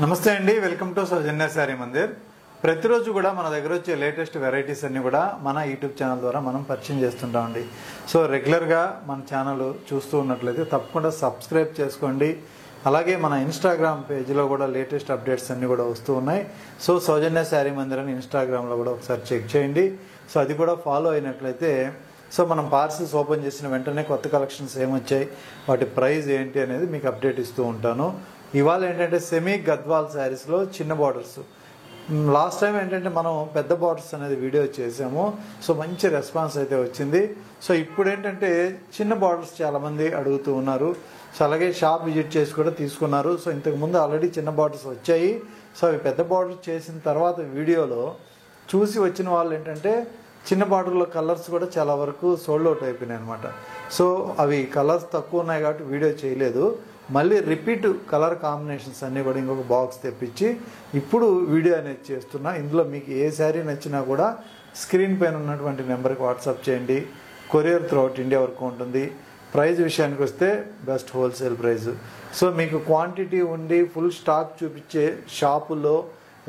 నమస్తే అండి, welcome to సౌజన్య శారీ మందిర్. ప్రతిరోజు కూడా మన దగ్గర వచ్చే లేటెస్ట్ వెరైటీస్ అన్ని కూడా మన యూట్యూబ్ ఛానల్ ద్వారా మనం పరిచయం చేస్తుంటామండి. సో రెగ్యులర్గా మన ఛానల్ చూస్తూ ఉన్నట్లయితే తప్పకుండా సబ్స్క్రైబ్ చేసుకోండి. అలాగే మన ఇన్స్టాగ్రామ్ పేజ్లో కూడా లేటెస్ట్ అప్డేట్స్ అన్నీ కూడా వస్తూ ఉన్నాయి. సో సౌజన్య శారీ మందిర్ అని ఇన్స్టాగ్రామ్లో కూడా ఒకసారి చెక్ చేయండి. సో అది కూడా ఫాలో అయినట్లయితే సో మనం పార్సిల్స్ ఓపెన్ చేసిన వెంటనే కొత్త కలెక్షన్స్ ఏమొచ్చాయి, వాటి ప్రైస్ ఏంటి అనేది మీకు అప్డేట్ ఇస్తూ ఉంటాను. ఇవాళ ఏంటంటే సెమీ గద్వాల్ శారీస్లో చిన్న బార్డర్స్. లాస్ట్ టైం ఏంటంటే మనం పెద్ద బార్డర్స్ అనేది వీడియో చేసాము. సో మంచి రెస్పాన్స్ అయితే వచ్చింది. సో ఇప్పుడు ఏంటంటే చిన్న బార్డర్స్ చాలామంది అడుగుతూ ఉన్నారు. సో అలాగే షాప్ విజిట్ చేసి కూడా తీసుకున్నారు. సో ఇంతకుముందు ఆల్రెడీ చిన్న బార్డర్స్ వచ్చాయి. సో అవి పెద్ద బార్డర్ చేసిన తర్వాత వీడియోలో చూసి వచ్చిన వాళ్ళు ఏంటంటే చిన్న బార్డర్లో కలర్స్ కూడా చాలా వరకు సోల్డ్ అవుట్ అయిపోయినాయి అనమాట. సో అవి కలర్స్ తక్కువ ఉన్నాయి కాబట్టి వీడియో చేయలేదు. మళ్ళీ రిపీట్ కలర్ కాంబినేషన్స్ అన్నీ కూడా ఇంకొక బాక్స్ తెప్పించి ఇప్పుడు వీడియో అనేది చేస్తున్నా. ఇందులో మీకు ఏ శారీ నచ్చినా కూడా స్క్రీన్ పైన ఉన్నటువంటి నెంబర్కి వాట్సాప్ చేయండి. కొరియర్ త్రూఅవుట్ ఇండియా వరకు ఉంటుంది. ప్రైస్ విషయానికి వస్తే బెస్ట్ హోల్సేల్ ప్రైస్. సో మీకు క్వాంటిటీ ఉండి ఫుల్ స్టాక్ చూపించే షాపుల్లో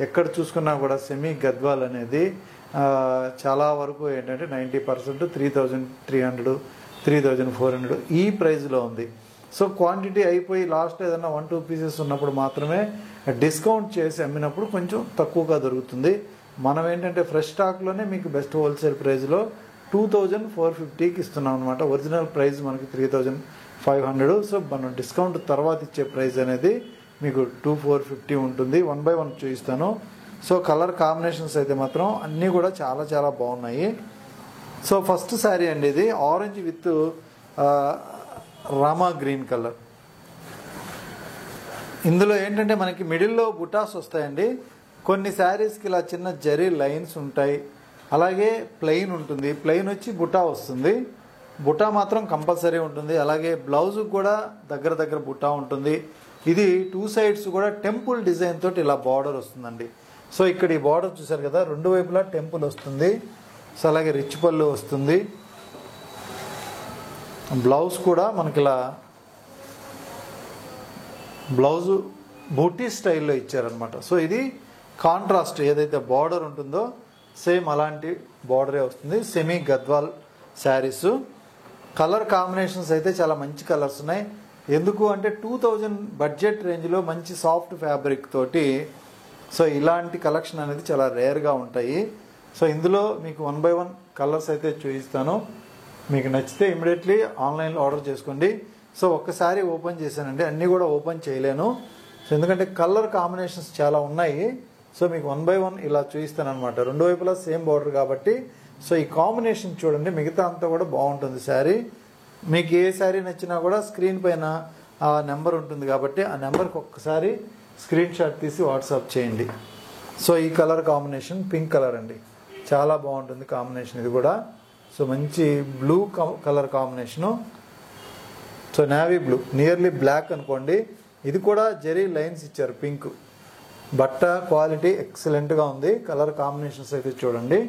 ఎక్కడ చూసుకున్నా కూడా సెమీ గద్వాల్ అనేది చాలా వరకు ఏంటంటే 90% 3,300 3,400 ఈ ప్రైస్లో ఉంది. సో క్వాంటిటీ అయిపోయి లాస్ట్ ఏదైనా 1-2 పీసెస్ ఉన్నప్పుడు మాత్రమే డిస్కౌంట్ చేసి అమ్మినప్పుడు కొంచెం తక్కువగా దొరుకుతుంది. మనం ఏంటంటే ఫ్రెష్ స్టాక్లోనే మీకు బెస్ట్ హోల్సేల్ ప్రైస్లో 2,450కి ఇస్తున్నాం అనమాట. ఒరిజినల్ ప్రైస్ మనకి 3,500. సో మనం డిస్కౌంట్ తర్వాత ఇచ్చే ప్రైస్ అనేది మీకు 2,450 ఉంటుంది. 1 by 1 చూపిస్తాను. సో కలర్ కాంబినేషన్స్ అయితే మాత్రం అన్నీ కూడా చాలా చాలా బాగున్నాయి. సో ఫస్ట్ శారీ అండి, ఇది orange with Rama green colour. ఇందులో ఏంటంటే మనకి మిడిల్లో బుటాస్ వస్తాయండి. కొన్ని శారీస్కి ఇలా చిన్న జరీ లైన్స్ ఉంటాయి. అలాగే ప్లెయిన్ ఉంటుంది. ప్లెయిన్ వచ్చి బుటా వస్తుంది. బుటా మాత్రం కంపల్సరీ ఉంటుంది. అలాగే బ్లౌజ్ కూడా దగ్గర దగ్గర బుటా ఉంటుంది. ఇది 2 sides కూడా టెంపుల్ డిజైన్ తోటి ఇలా బార్డర్ వస్తుందండి. సో ఇక్కడ ఈ బార్డర్ చూసారు కదా, 2 వైపులా టెంపుల్ వస్తుంది. సో అలాగే రిచ్ పళ్ళు వస్తుంది. బ్లౌజ్ కూడా మనకి ఇలా బ్లౌజు బూటీ స్టైల్లో ఇచ్చారనమాట. సో ఇది కాంట్రాస్ట్ ఏదైతే బార్డర్ ఉంటుందో సేమ్ అలాంటి బార్డరే వస్తుంది. Semi Gadwal saris. Colour combinations అయితే చాలా మంచి కలర్స్ ఉన్నాయి. ఎందుకు అంటే 2,000 బడ్జెట్ రేంజ్లో మంచి సాఫ్ట్ ఫ్యాబ్రిక్ తోటి సో ఇలాంటి కలెక్షన్ అనేది చాలా రేర్గా ఉంటాయి. సో ఇందులో మీకు 1 by 1 కలర్స్ అయితే చూపిస్తాను. మీకు నచ్చితే ఇమీడియట్లీ ఆన్లైన్లో ఆర్డర్ చేసుకోండి. సో ఒక్కసారి ఓపెన్ చేశానండి, అన్నీ కూడా ఓపెన్ చేయలేను. సో ఎందుకంటే కలర్ కాంబినేషన్స్ చాలా ఉన్నాయి. సో మీకు 1 by 1 ఇలా చూపిస్తాను అనమాట. 2 వైపులా సేమ్ బార్డర్ కాబట్టి సో ఈ కాంబినేషన్ చూడండి, మిగతా అంతా కూడా బాగుంటుంది శారీ. మీకు ఏ శారీ నచ్చినా కూడా స్క్రీన్ పైన ఆ నెంబర్ ఉంటుంది కాబట్టి ఆ నెంబర్కి ఒక్కసారి స్క్రీన్ షాట్ తీసి వాట్సాప్ చేయండి. సో ఈ కలర్ కాంబినేషన్ పింక్ కలర్ అండి, చాలా బాగుంటుంది కాంబినేషన్ ఇది కూడా. సో మంచి blue colour combination. So navy blue, nearly black అనుకోండి. ఇది కూడా జెరీ లైన్స్ ఇచ్చారు పింక్. బట్ట క్వాలిటీ ఎక్సలెంట్గా ఉంది. కలర్ కాంబినేషన్స్ అయితే చూడండి.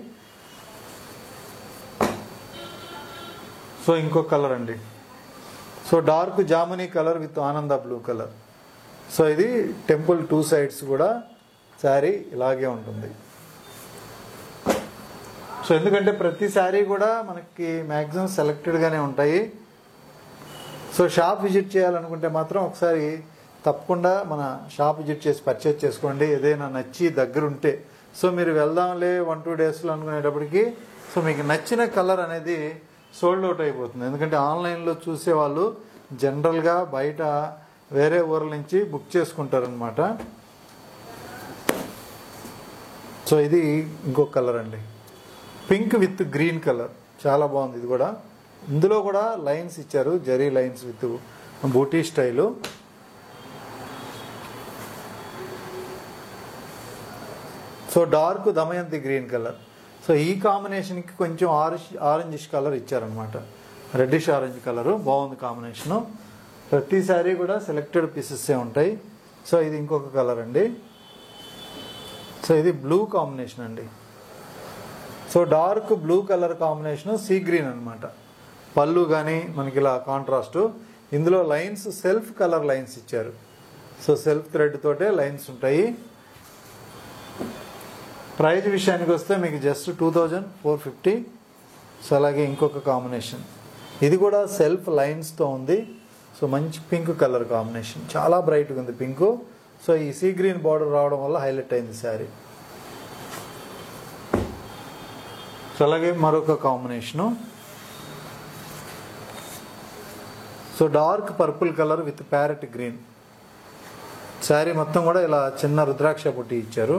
సో ఇంకో కలర్ అండి, so dark jamuni colour with ఆనంద బ్లూ కలర్. సో ఇది టెంపుల్ 2 sides కూడా శారీ ఇలాగే ఉంటుంది. సో ఎందుకంటే ప్రతి శారీ కూడా మనకి మ్యాక్సిమం సెలెక్టెడ్గానే ఉంటాయి. సో షాప్ విజిట్ చేయాలనుకుంటే మాత్రం ఒకసారి తప్పకుండా మన షాప్ విజిట్ చేసి పర్చేజ్ చేసుకోండి. ఏదైనా నచ్చి దగ్గర ఉంటే సో మీరు వెళ్దాంలే 1-2 daysలో అనుకునేటప్పటికి సో మీకు నచ్చిన కలర్ అనేది సోల్డ్ అవుట్ అయిపోతుంది. ఎందుకంటే ఆన్లైన్లో చూసేవాళ్ళు జనరల్గా బయట వేరే ఊర్ల నుంచి బుక్ చేసుకుంటారనమాట. సో ఇది ఇంకొక కలర్ అండి, పింక్ విత్ గ్రీన్ కలర్, చాలా బాగుంది ఇది కూడా. ఇందులో కూడా లైన్స్ ఇచ్చారు, zari lines with booti style. So dark Damayanti green colour. So ఈ కాంబినేషన్కి కొంచెం ఆరెంజిష్ కలర్ ఇచ్చారనమాట, రెడ్డిష్ ఆరెంజ్ కలరు. బాగుంది కాంబినేషను. ప్రతి శారీ కూడా సెలెక్టెడ్ పీసెస్సే ఉంటాయి. సో ఇది ఇంకొక కలర్ అండి. సో ఇది బ్లూ కాంబినేషన్ అండి. So dark blue colour combination, sea green అనమాట. పళ్ళు కానీ మనకి ఇలా కాంట్రాస్ట్. ఇందులో లైన్స్ సెల్ఫ్ కలర్ లైన్స్ ఇచ్చారు. సో సెల్ఫ్ థ్రెడ్ తోటే లైన్స్ ఉంటాయి. ప్రైజ్ విషయానికి వస్తే మీకు జస్ట్ 2450. సో అలాగే ఇంకొక కాంబినేషన్, ఇది కూడా సెల్ఫ్ లైన్స్తో ఉంది. సో మంచి పింక్ కలర్ కాంబినేషన్, చాలా బ్రైట్గా ఉంది పింక్. సో ఈ సీ గ్రీన్ బార్డర్ రావడం వల్ల హైలైట్ అయింది శారీ. సో అలాగే మరొక combination, so dark purple colour with parrot green. Sari మొత్తం కూడా ఇలా చిన్న రుద్రాక్ష పుట్టి ఇచ్చారు.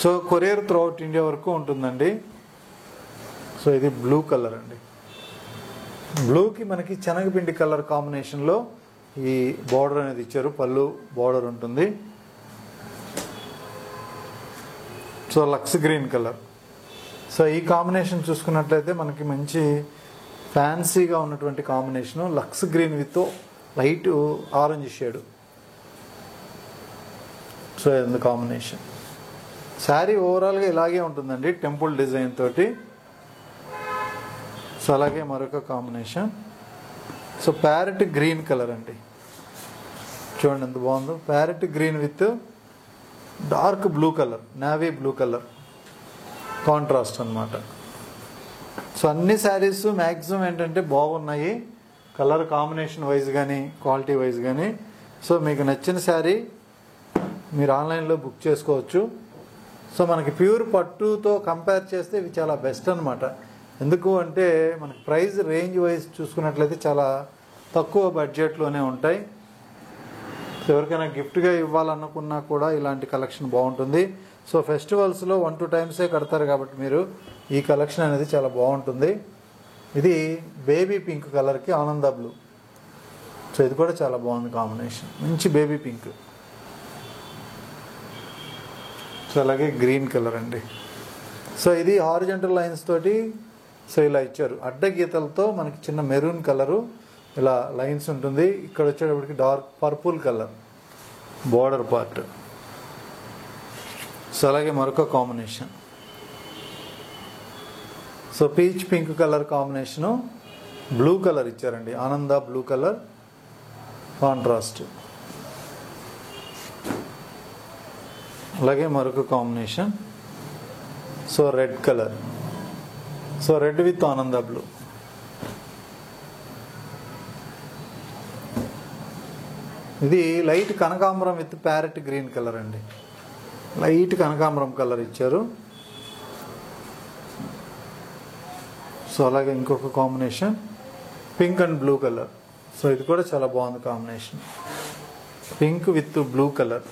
So courier through out India వరకు ఉంటుందండి. సో ఇది బ్లూ కలర్ అండి. బ్లూకి మనకి శనగపిండి కలర్ కాంబినేషన్లో ఈ బార్డర్ అనేది ఇచ్చారు, పళ్ళు బార్డర్ ఉంటుంది. So lux green colour. So ఈ కాంబినేషన్ చూసుకున్నట్లయితే మనకి మంచి ఫ్యాన్సీగా ఉన్నటువంటి combination, lux green with light orange shade. So ఇది కాంబినేషన్. శారీ ఓవరాల్గా ఇలాగే ఉంటుందండి, టెంపుల్ డిజైన్ తోటి. సో అలాగే మరొక combination, so parrot green colour అండి. చూడండి ఎంత బాగుందో, parrot green with dark blue colour, navy blue colour contrast అన్నమాట. సో అన్ని శారీస్ మ్యాక్సిమం ఏంటంటే బాగున్నాయి, కలర్ కాంబినేషన్ వైజ్ కానీ క్వాలిటీ వైజ్ కానీ. సో మీకు నచ్చిన శారీ మీరు ఆన్లైన్లో బుక్ చేసుకోవచ్చు. సో మనకి ప్యూర్ పట్టుతో కంపేర్ చేస్తే ఇవి చాలా బెస్ట్ అనమాట. ఎందుకు అంటే మనకి ప్రైస్ రేంజ్ వైజ్ చూసుకున్నట్లయితే చాలా తక్కువ బడ్జెట్లోనే ఉంటాయి. సో ఎవరికైనా గిఫ్ట్గా ఇవ్వాలనుకున్నా కూడా ఇలాంటి కలెక్షన్ బాగుంటుంది. సో ఫెస్టివల్స్లో 1-2 టైమ్సే కడతారు కాబట్టి మీరు ఈ కలెక్షన్ అనేది చాలా బాగుంటుంది. ఇది బేబీ పింక్ కలర్కి ఆనంద బ్లూ. సో ఇది కూడా చాలా బాగుంది కాంబినేషన్, మంచి బేబీ పింక్. సో అలాగే గ్రీన్ కలర్ అండి. సో ఇది హారిజంటల్ లైన్స్ తోటి సో ఇలా ఇచ్చారు, అడ్డ గీతలతో మనకి చిన్న మెరూన్ కలరు ఇలా లైన్స్ ఉంటుంది. ఇక్కడ వచ్చేటప్పటికి dark purple colour border part. So అలాగే మరొక combination, so peach pink colour combination, blue colour ఇచ్చారండి, ఆనంద బ్లూ కలర్ కాంట్రాస్ట్. అలాగే మరొక combination, so red colour, so red with ఆనంద బ్లూ. ఇది లైట్ కనకాంబరం విత్ ప్యారెట్ గ్రీన్ కలర్ అండి, లైట్ కనకాంబరం కలర్ ఇచ్చారు. సో అలాగే ఇంకొక combination pink and blue colour. So ఇది కూడా చాలా బాగుంది combination, pink with blue colour.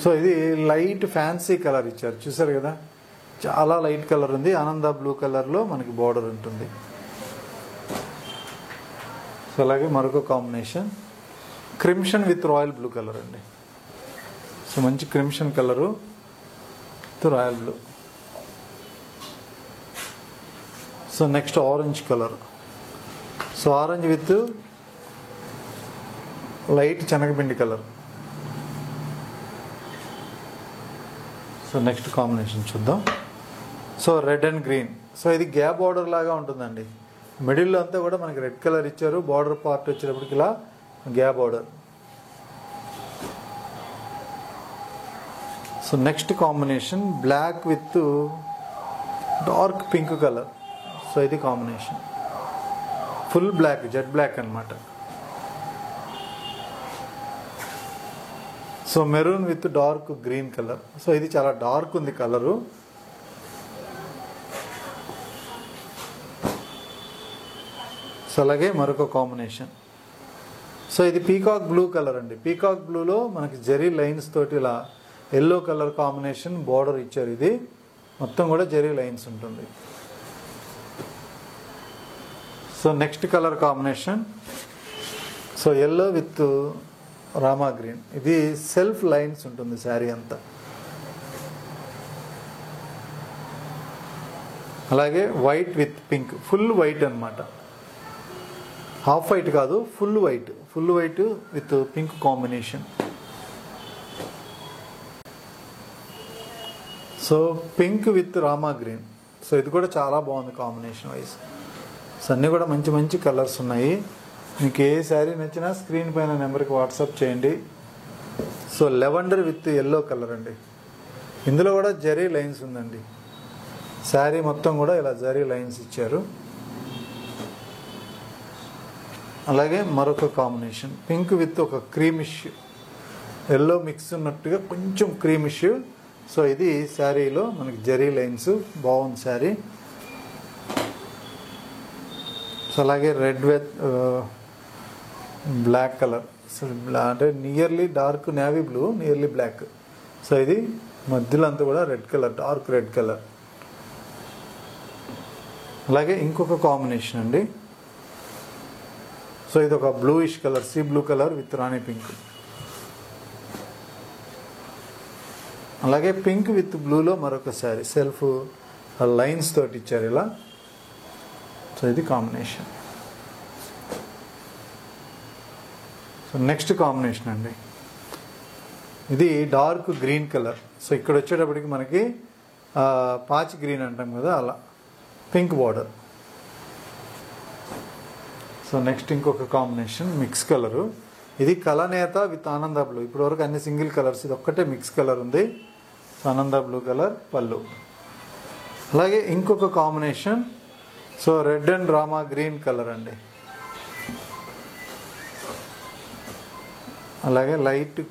So ఇది లైట్ ఫ్యాన్సీ కలర్ ఇచ్చారు, చూసారు కదా, చాలా లైట్ కలర్ ఉంది. ఆనంద బ్లూ కలర్లో మనకి బార్డర్ ఉంటుంది. సో అలాగే మరొక combination crimson with royal blue colour అండి. సో మంచి crimson colour with royal blue. So next orange colour, so orange with light శనగపిండి కలర్. సో నెక్స్ట్ కాంబినేషన్ చూద్దాం. So red and green. So ఇది gap border లాగా ఉంటుందండి, మిడిల్లో అంతా కూడా మనకి రెడ్ కలర్ ఇచ్చారు, బార్డర్ పార్ట్ వచ్చేటప్పటికి ఇలా gap border. So next combination black with dark pink colour. So ఇది combination full black, jet black అనమాట. So maroon with dark green colour. So ఇది చాలా డార్క్ ఉంది కలరు. సో అలాగే మరొక కాంబినేషన్, సో ఇది పీకాక్ బ్లూ కలర్ అండి. Peacock బ్లూలో మనకి జెరీ లైన్స్ తోటి ఇలా ఎల్లో కలర్ కాంబినేషన్ బార్డర్ ఇచ్చారు. ఇది మొత్తం కూడా జెరీ లైన్స్ ఉంటుంది. So next colour combination, so yellow with Rama green. ఇది సెల్ఫ్ లైన్స్ ఉంటుంది శారీ అంతా. అలాగే white with pink, full white అనమాట, హాఫ్ వైట్ కాదు, full white, full white with pink combination. So pink with Rama green. So ఇది కూడా చాలా బాగుంది కాంబినేషన్ వైజ్. సో అన్నీ కూడా మంచి మంచి కలర్స్ ఉన్నాయి. మీకు ఏ శారీ నచ్చినా స్క్రీన్ పైన నెంబర్కి వాట్సాప్ చేయండి. So lavender with yellow colour అండి. ఇందులో కూడా జరీ లైన్స్ ఉందండి. శారీ మొత్తం కూడా ఇలా జరీ లైన్స్ ఇచ్చారు. అలాగే మరొక కాంబినేషన్ పింక్ విత్ ఒక క్రీమిష్ ఎల్లో మిక్స్ ఉన్నట్టుగా కొంచెం క్రీమిష్. సో ఇది శారీలో మనకి జరీ లైన్స్, బాగుంది శారీ. సో అలాగే red with black colour, so అంటే nearly dark navy blue, nearly black. So ఇది మధ్యలో అంతా కూడా red colour, dark red colour. అలాగే ఇంకొక కాంబినేషన్ అండి. సో ఇది ఒక bluish colour, sea blue colour with rani pink. అలాగే పింక్ విత్ బ్లూలో మరొక శారీ, సెల్ఫ్ లైన్స్ తోటి ఇచ్చారు ఇలా. సో ఇది కాంబినేషన్. సో నెక్స్ట్ కాంబినేషన్ అండి, ఇది డార్క్ గ్రీన్ కలర్. సో ఇక్కడ వచ్చేటప్పటికి మనకి పాచి గ్రీన్ అంటాం కదా, అలా పింక్ బార్డర్. సో నెక్స్ట్ ఇంకొక కాంబినేషన్ మిక్స్ కలరు, ఇది కలనేత విత్ ఆనంద బ్లూ. ఇప్పటి వరకు అన్ని సింగిల్ కలర్స్, ఇది ఒక్కటే మిక్స్ కలర్ ఉంది. ఆనంద బ్లూ కలర్ పళ్ళు. అలాగే ఇంకొక combination, so red and Rama green colour అండి. అలాగే light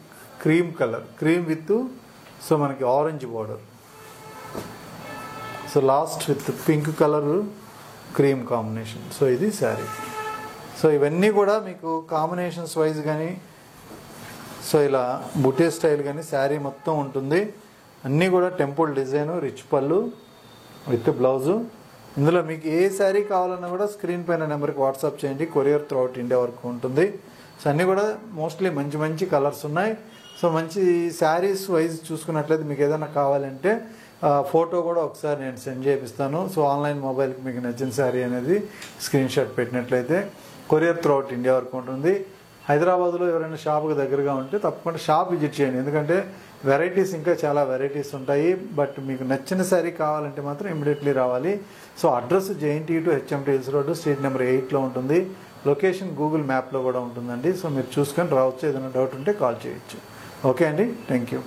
cream colour, cream with so మనకి orange border. So last with pink colour cream combination. So ఇది శారీ. సో ఇవన్నీ కూడా మీకు కాంబినేషన్స్ వైజ్ కానీ, సో ఇలా బుటే స్టైల్ కానీ శారీ మొత్తం ఉంటుంది. అన్నీ కూడా టెంపుల్ డిజైన్, రిచ్ పళ్ళు విత్ బ్లౌజు. ఇందులో మీకు ఏ శారీ కావాలన్నా కూడా స్క్రీన్ పైన నెంబర్కి వాట్సాప్ చేయండి. కొరియర్ త్రూ అవుట్ ఇండియా వరకు ఉంటుంది. సో అన్నీ కూడా మోస్ట్లీ మంచి మంచి కలర్స్ ఉన్నాయి. సో మంచి శారీస్ వైజ్ చూసుకున్నట్లయితే మీకు ఏదైనా కావాలంటే ఫోటో కూడా ఒకసారి నేను సెండ్ చేపిస్తాను. సో ఆన్లైన్ మొబైల్కి మీకు నచ్చిన శారీ అనేది స్క్రీన్ షాట్ పెట్టినట్లయితే కొరియర్ త్రూ అవుట్ ఇండియా వరకు ఉంటుంది. హైదరాబాద్లో ఎవరైనా షాప్కి దగ్గరగా ఉంటే తప్పకుండా షాప్ విజిట్ చేయండి. ఎందుకంటే వెరైటీస్ ఇంకా చాలా వెరైటీస్ ఉంటాయి. బట్ మీకు నచ్చిన శారీ కావాలంటే మాత్రం ఇమీడియట్లీ రావాలి. So address JNT to HMT hills road, street number 8లో ఉంటుంది. లొకేషన్ గూగుల్ మ్యాప్లో కూడా ఉంటుందండి. సో మీరు చూసుకొని రావచ్చు. ఏదైనా డౌట్ ఉంటే కాల్ చేయొచ్చు. ఓకే అండి, థ్యాంక్ యూ.